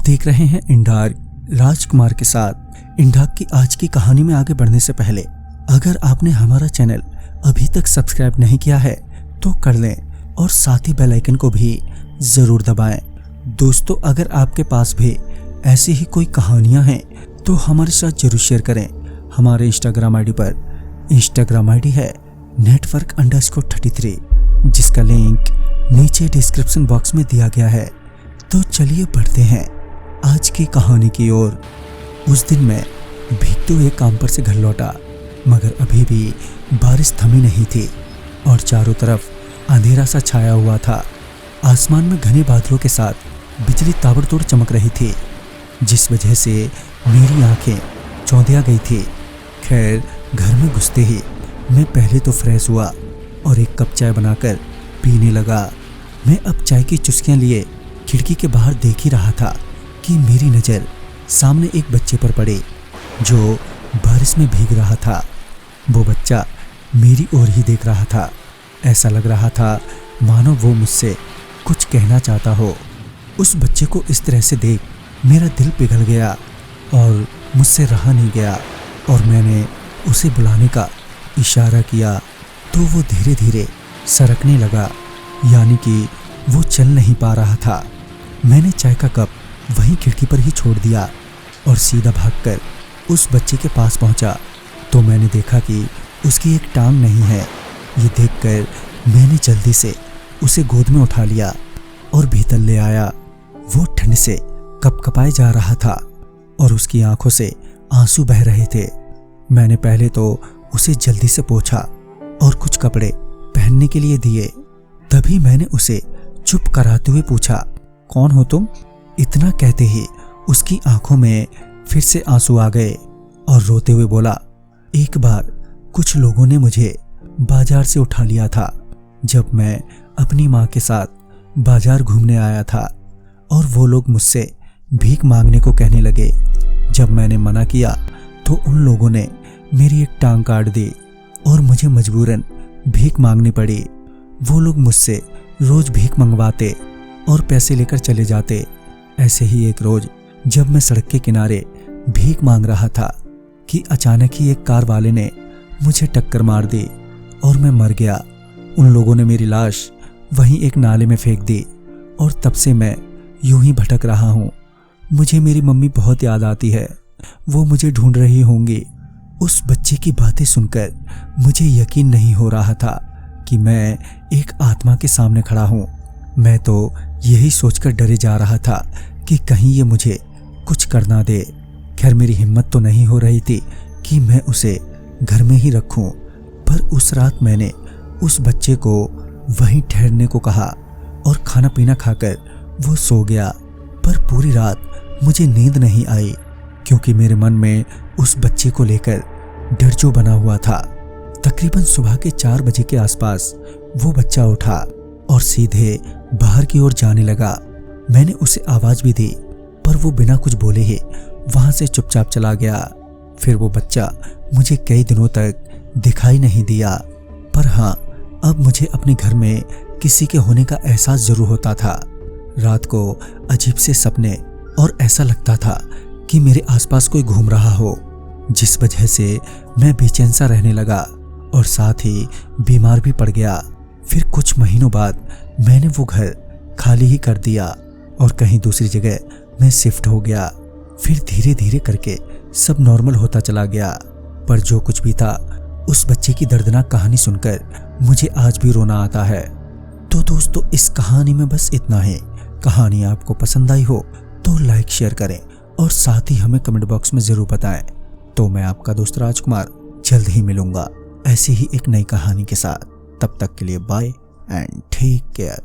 देख रहे हैं इंडार्क राजकुमार के साथ। इंडार्क की आज की कहानी में आगे बढ़ने से पहले अगर आपने हमारा चैनल अभी तक सब्सक्राइब नहीं किया है तो कर लें और साथ ही बेल आइकन को भी जरूर दबाएं। दोस्तों, अगर आपके पास भी ऐसी ही कोई कहानियां हैं तो हमारे साथ जरूर शेयर करें। हमारे इंस्टाग्राम आईडी पर इंस्टाग्राम आईडी है network_33, जिसका लिंक नीचे डिस्क्रिप्शन बॉक्स में दिया गया है। तो चलिए बढ़ते हैं आज की कहानी की ओर। उस दिन मैं भीगते हुए काम पर से घर लौटा, मगर अभी भी बारिश थमी नहीं थी और चारों तरफ अंधेरा सा छाया हुआ था। आसमान में घने बादलों के साथ बिजली ताबड़तोड़ चमक रही थी, जिस वजह से मेरी आंखें चौंधिया गई थी। खैर, घर में घुसते ही मैं पहले तो फ्रेश हुआ और एक कप चाय बनाकर पीने लगा। मैं अब चाय की चुस्कियां लिए खिड़की के बाहर देख ही रहा था कि मेरी नज़र सामने एक बच्चे पर पड़ी जो बारिश में भीग रहा था। वो बच्चा मेरी ओर ही देख रहा था। ऐसा लग रहा था मानो वो मुझसे कुछ कहना चाहता हो। उस बच्चे को इस तरह से देख मेरा दिल पिघल गया और मुझसे रहा नहीं गया और मैंने उसे बुलाने का इशारा किया तो वो धीरे धीरे सरकने लगा, यानी कि वो चल नहीं पा रहा था। मैंने चाय का कप वहीं खिड़की पर ही छोड़ दिया और सीधा भागकर उस बच्चे के पास पहुंचा तो मैंने देखा कि उसकी एक टांग नहीं है। ये देखकर मैंने जल्दी से उसे गोद में उठा लिया और भीतर ले आया। वो ठंड से कपकपाए जा रहा था और उसकी आंखों से आंसू बह रहे थे। मैंने पहले तो उसे जल्दी से पोंछा और कुछ कपड़े पहनने के लिए दिए। तभी मैंने उसे चुप कराते हुए पूछा, कौन हो तुम? इतना कहते ही उसकी आंखों में फिर से आंसू आ गए और रोते हुए बोला, एक बार कुछ लोगों ने मुझे बाजार से उठा लिया था जब मैं अपनी माँ के साथ बाजार घूमने आया था और वो लोग मुझसे भीख मांगने को कहने लगे। जब मैंने मना किया तो उन लोगों ने मेरी एक टांग काट दी और मुझे मजबूरन भीख मांगनी पड़ी। वो लोग मुझसे रोज भीख मंगवाते और पैसे लेकर चले जाते। ऐसे ही एक रोज जब मैं सड़क के किनारे भीख मांग रहा था कि अचानक ही एक कार वाले ने मुझे टक्कर मार दी और मैं मर गया। उन लोगों ने मेरी लाश वहीं एक नाले में फेंक दी और तब से मैं यूं ही भटक रहा हूँ। मुझे मेरी मम्मी बहुत याद आती है, वो मुझे ढूंढ रही होंगी। उस बच्चे की बातें सुनकर मुझे यकीन नहीं हो रहा था कि मैं एक आत्मा के सामने खड़ा हूँ। मैं तो यही सोचकर डरे जा रहा था कि कहीं ये मुझे कुछ कर ना दे। खैर, मेरी हिम्मत तो नहीं हो रही थी कि मैं उसे घर में ही रखूं, पर उस रात मैंने उस बच्चे को वहीं ठहरने को कहा और खाना पीना खाकर वो सो गया। पर पूरी रात मुझे नींद नहीं आई क्योंकि मेरे मन में उस बच्चे को लेकर डर जो बना हुआ था। तकरीबन सुबह के 4 बजे के आसपास वो बच्चा उठा और सीधे बाहर की ओर जाने लगा। मैंने उसे आवाज भी दी पर वो बिना कुछ बोले ही वहां से चुपचाप चला गया। फिर वो बच्चा मुझे कई दिनों तक दिखाई नहीं दिया। पर हाँ, अब मुझे अपने घर में किसी के होने का एहसास जरूर होता था। रात को अजीब से सपने और ऐसा लगता था कि मेरे आसपास कोई घूम रहा हो, जिस वजह से मैं बेचैन सा रहने लगा और साथ ही बीमार भी पड़ गया। फिर कुछ महीनों बाद मैंने वो घर खाली ही कर दिया और कहीं दूसरी जगह मैं शिफ्ट हो गया। फिर धीरे धीरे करके सब नॉर्मल होता चला गया। पर जो कुछ भी था, उस बच्चे की दर्दनाक कहानी सुनकर मुझे आज भी रोना आता है। तो दोस्तों, इस कहानी में बस इतना ही। कहानी आपको पसंद आई हो तो लाइक शेयर करें और साथ ही हमें कमेंट बॉक्स में जरूर बताएं। तो मैं आपका दोस्त राजकुमार जल्द ही मिलूंगा ऐसी ही एक नई कहानी के साथ। तब तक के लिए बाय एंड टेक केयर।